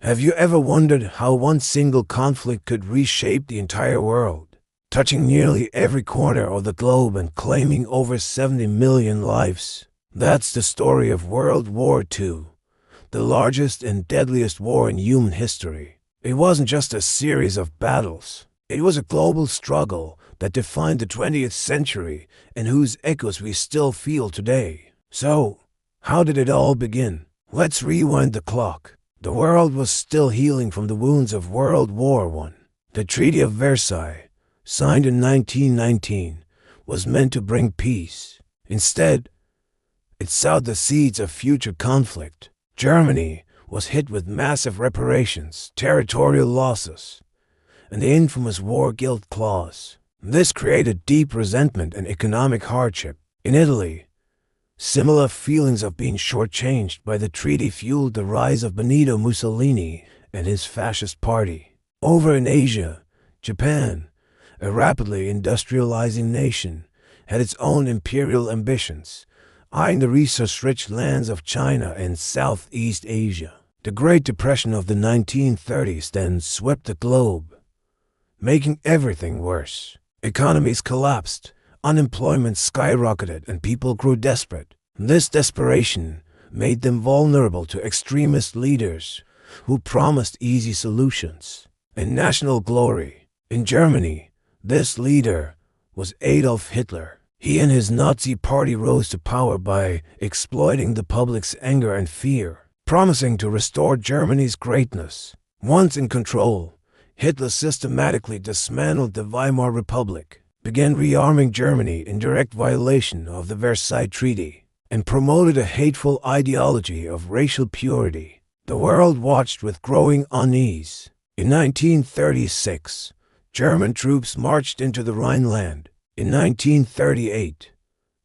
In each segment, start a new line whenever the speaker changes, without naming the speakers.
Have you ever wondered how one single conflict could reshape the entire world, touching nearly every corner of the globe and claiming over 70 million lives? That's the story of World War II, the largest and deadliest war in human history. It wasn't just a series of battles. It was a global struggle that defined the 20th century and whose echoes we still feel today. So, how did it all begin? Let's rewind the clock. The world was still healing from the wounds of World War I. The Treaty of Versailles, signed in 1919, was meant to bring peace. Instead, it sowed the seeds of future conflict. Germany was hit with massive reparations, territorial losses, and the infamous war guilt clause. This created deep resentment and economic hardship. In Italy, similar feelings of being shortchanged by the treaty fueled the rise of Benito Mussolini and his fascist party. Over in Asia, Japan, a rapidly industrializing nation, had its own imperial ambitions, eyeing the resource-rich lands of China and Southeast Asia. The Great Depression of the 1930s then swept the globe, making everything worse. Economies collapsed, unemployment skyrocketed, and people grew desperate. This desperation made them vulnerable to extremist leaders who promised easy solutions and national glory. In Germany, this leader was Adolf Hitler. He and his Nazi party rose to power by exploiting the public's anger and fear, promising to restore Germany's greatness. Once in control, Hitler systematically dismantled the Weimar Republic, began rearming Germany in direct violation of the Versailles Treaty, and promoted a hateful ideology of racial purity. The world watched with growing unease. In 1936, German troops marched into the Rhineland. In 1938,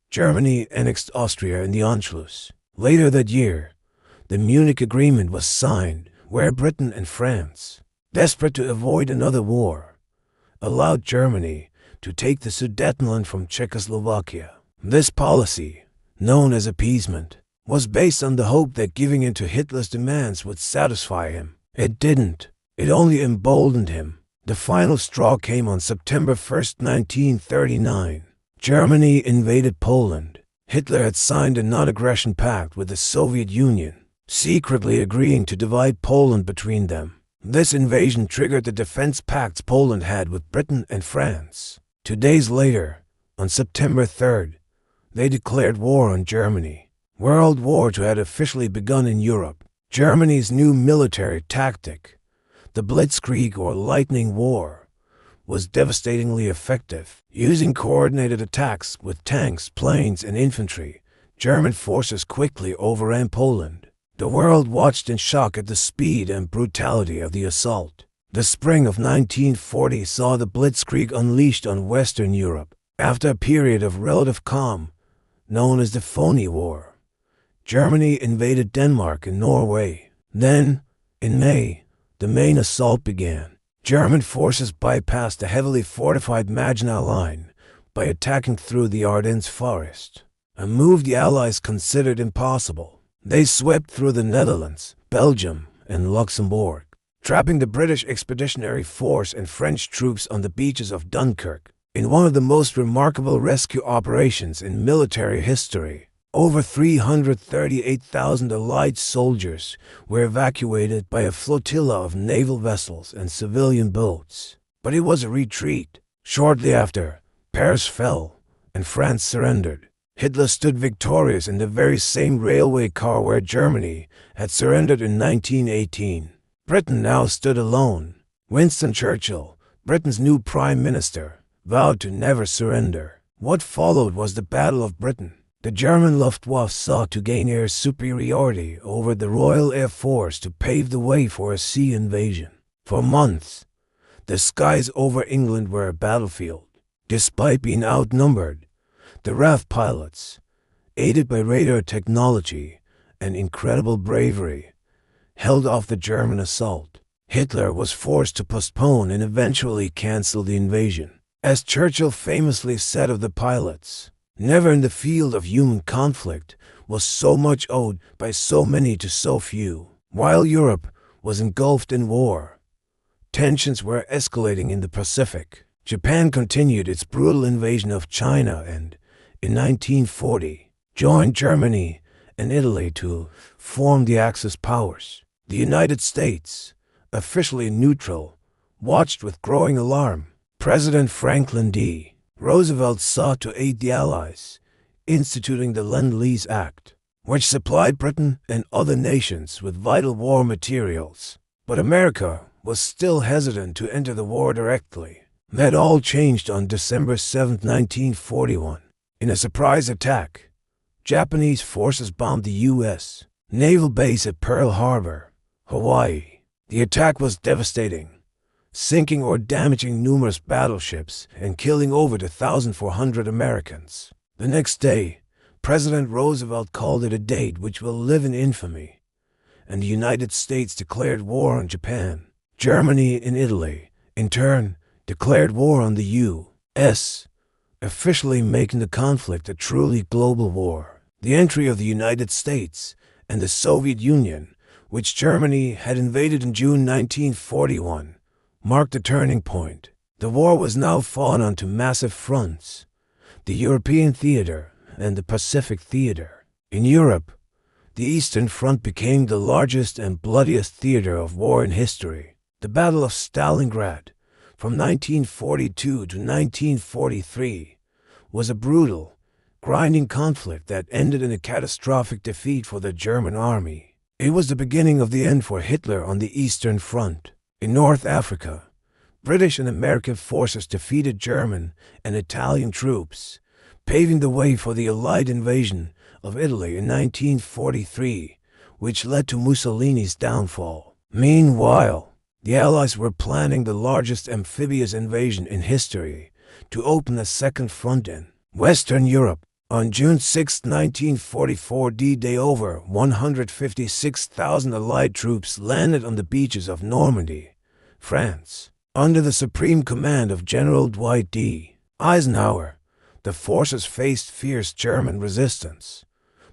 Germany annexed Austria in the Anschluss. Later that year, the Munich Agreement was signed, where Britain and France, desperate to avoid another war, allowed Germany to take the Sudetenland from Czechoslovakia. This policy, known as appeasement, was based on the hope that giving in to Hitler's demands would satisfy him. It didn't. It only emboldened him. The final straw came on September 1st, 1939. Germany invaded Poland. Hitler had signed a non-aggression pact with the Soviet Union, secretly agreeing to divide Poland between them. This invasion triggered the defense pacts Poland had with Britain and France. 2 days later, on September 3rd, they declared war on Germany. World War II had officially begun in Europe. Germany's new military tactic, the Blitzkrieg or Lightning War, was devastatingly effective. Using coordinated attacks with tanks, planes, and infantry, German forces quickly overran Poland. The world watched in shock at the speed and brutality of the assault. The spring of 1940 saw the Blitzkrieg unleashed on Western Europe. After a period of relative calm, known as the Phony War, Germany invaded Denmark and Norway. Then, in May, the main assault began. German forces bypassed the heavily fortified Maginot Line by attacking through the Ardennes forest, a move the Allies considered impossible. They swept through the Netherlands, Belgium, and Luxembourg, trapping the British Expeditionary Force and French troops on the beaches of Dunkirk. In one of the most remarkable rescue operations in military history, over 338,000 Allied soldiers were evacuated by a flotilla of naval vessels and civilian boats. But it was a retreat. Shortly after, Paris fell, and France surrendered. Hitler stood victorious in the very same railway car where Germany had surrendered in 1918. Britain now stood alone. Winston Churchill, Britain's new prime minister, vowed to never surrender. What followed was the Battle of Britain. The German Luftwaffe sought to gain air superiority over the Royal Air Force to pave the way for a sea invasion. For months, the skies over England were a battlefield. Despite being outnumbered, the RAF pilots, aided by radar technology and incredible bravery, held off the German assault. Hitler was forced to postpone and eventually cancel the invasion. As Churchill famously said of the pilots, "Never in the field of human conflict was so much owed by so many to so few." While Europe was engulfed in war. Tensions were escalating in the Pacific. Japan continued its brutal invasion of China and, in 1940, joined Germany and Italy to form the Axis powers. The United States, officially neutral, watched with growing alarm. President Franklin D. Roosevelt sought to aid the Allies, instituting the Lend-Lease Act, which supplied Britain and other nations with vital war materials. But America was still hesitant to enter the war directly. That all changed on December 7, 1941. In a surprise attack, Japanese forces bombed the U.S. naval base at Pearl Harbor, Hawaii. The attack was devastating, sinking or damaging numerous battleships and killing over 1,400 Americans. The next day, President Roosevelt called it a date which will live in infamy, and the United States declared war on Japan. Germany and Italy, in turn, declared war on the U.S., officially making the conflict a truly global war. The entry of the United States and the Soviet Union, which Germany had invaded in June 1941, marked a turning point. The war was now fought on two massive fronts, the European theater and the Pacific theater. In Europe, the Eastern Front became the largest and bloodiest theater of war in history. The Battle of Stalingrad, from 1942 to 1943, was a brutal, grinding conflict that ended in a catastrophic defeat for the German army. It was the beginning of the end for Hitler on the Eastern Front. In North Africa, British and American forces defeated German and Italian troops, paving the way for the Allied invasion of Italy in 1943, which led to Mussolini's downfall. Meanwhile, the Allies were planning the largest amphibious invasion in history to open a second front in Western Europe. On June 6, 1944, D-Day, over 156,000 Allied troops landed on the beaches of Normandy, France. Under the supreme command of General Dwight D. Eisenhower, the forces faced fierce German resistance,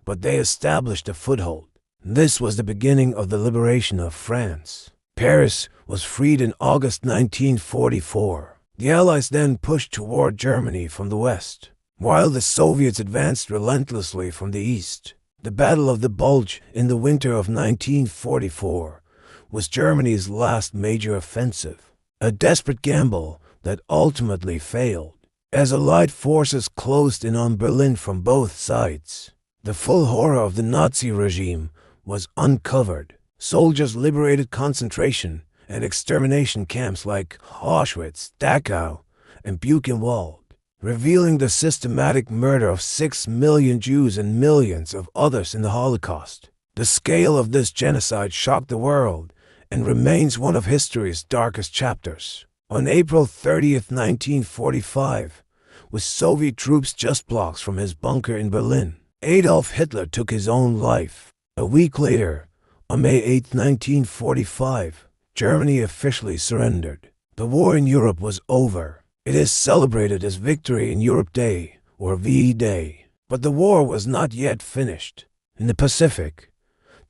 but they established a foothold. This was the beginning of the liberation of France. Paris was freed in August 1944. The Allies then pushed toward Germany from the west, while the Soviets advanced relentlessly from the east. The Battle of the Bulge in the winter of 1944 was Germany's last major offensive, a desperate gamble that ultimately failed. As Allied forces closed in on Berlin from both sides, the full horror of the Nazi regime was uncovered. Soldiers liberated concentration and extermination camps like Auschwitz, Dachau, and Buchenwald, revealing the systematic murder of 6 million Jews and millions of others in the Holocaust. The scale of this genocide shocked the world and remains one of history's darkest chapters. On April 30, 1945, with Soviet troops just blocks from his bunker in Berlin, Adolf Hitler took his own life. A week later, on May 8, 1945, Germany officially surrendered. The war in Europe was over. It is celebrated as Victory in Europe Day, or V-Day. But the war was not yet finished. In the Pacific,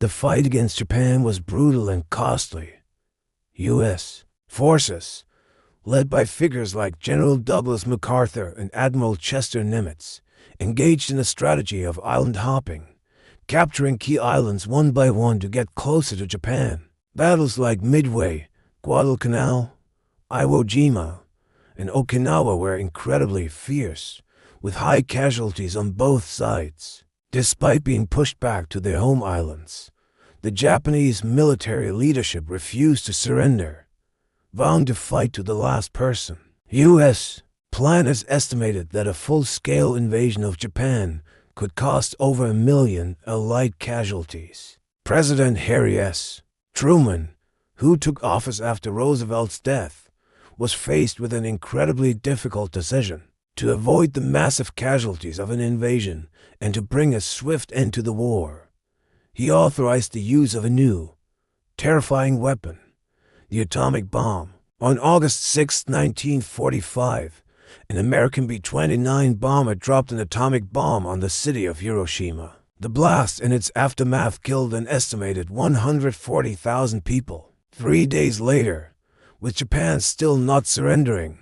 the fight against Japan was brutal and costly. U.S. forces, led by figures like General Douglas MacArthur and Admiral Chester Nimitz, engaged in a strategy of island hopping, capturing key islands one by one to get closer to Japan. Battles like Midway, Guadalcanal, Iwo Jima, and Okinawa were incredibly fierce, with high casualties on both sides. Despite being pushed back to their home islands, the Japanese military leadership refused to surrender, vowing to fight to the last person. U.S. planners estimated that a full-scale invasion of Japan could cost over 1 million Allied casualties. President Harry S. Truman, who took office after Roosevelt's death, was faced with an incredibly difficult decision: to avoid the massive casualties of an invasion and to bring a swift end to the war. He authorized the use of a new, terrifying weapon, the atomic bomb. On August 6, 1945, an American B-29 bomber dropped an atomic bomb on the city of Hiroshima. The blast and its aftermath killed an estimated 140,000 people. 3 days later, with Japan still not surrendering,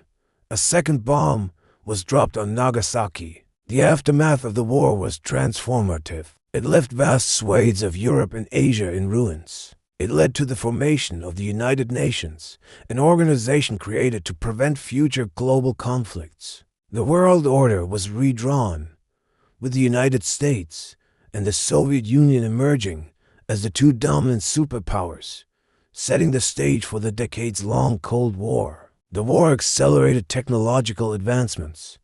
a second bomb was dropped on Nagasaki. The aftermath of the war was transformative. It left vast swathes of Europe and Asia in ruins. It led to the formation of the United Nations, an organization created to prevent future global conflicts. The world order was redrawn, with the United States and the Soviet Union emerging as the two dominant superpowers, setting the stage for the decades-long Cold War. The war accelerated technological advancements,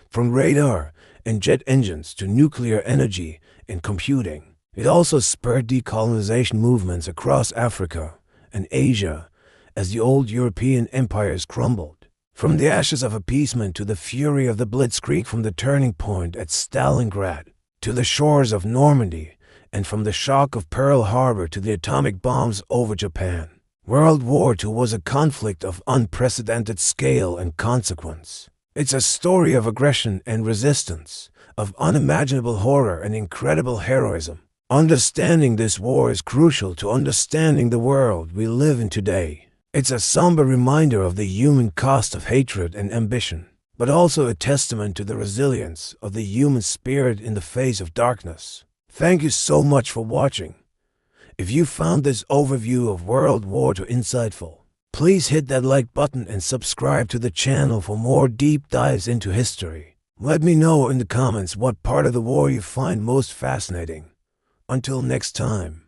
from radar and jet engines to nuclear energy and computing. It also spurred decolonization movements across Africa and Asia as the old European empires crumbled. From the ashes of appeasement to the fury of the Blitzkrieg, from the turning point at Stalingrad to the shores of Normandy, and from the shock of Pearl Harbor to the atomic bombs over Japan, World War II was a conflict of unprecedented scale and consequence. It's a story of aggression and resistance, of unimaginable horror and incredible heroism. Understanding this war is crucial to understanding the world we live in today. It's a somber reminder of the human cost of hatred and ambition, but also a testament to the resilience of the human spirit in the face of darkness. Thank you so much for watching. If you found this overview of World War II insightful, please hit that like button and subscribe to the channel for more deep dives into history. Let me know in the comments what part of the war you find most fascinating. Until next time.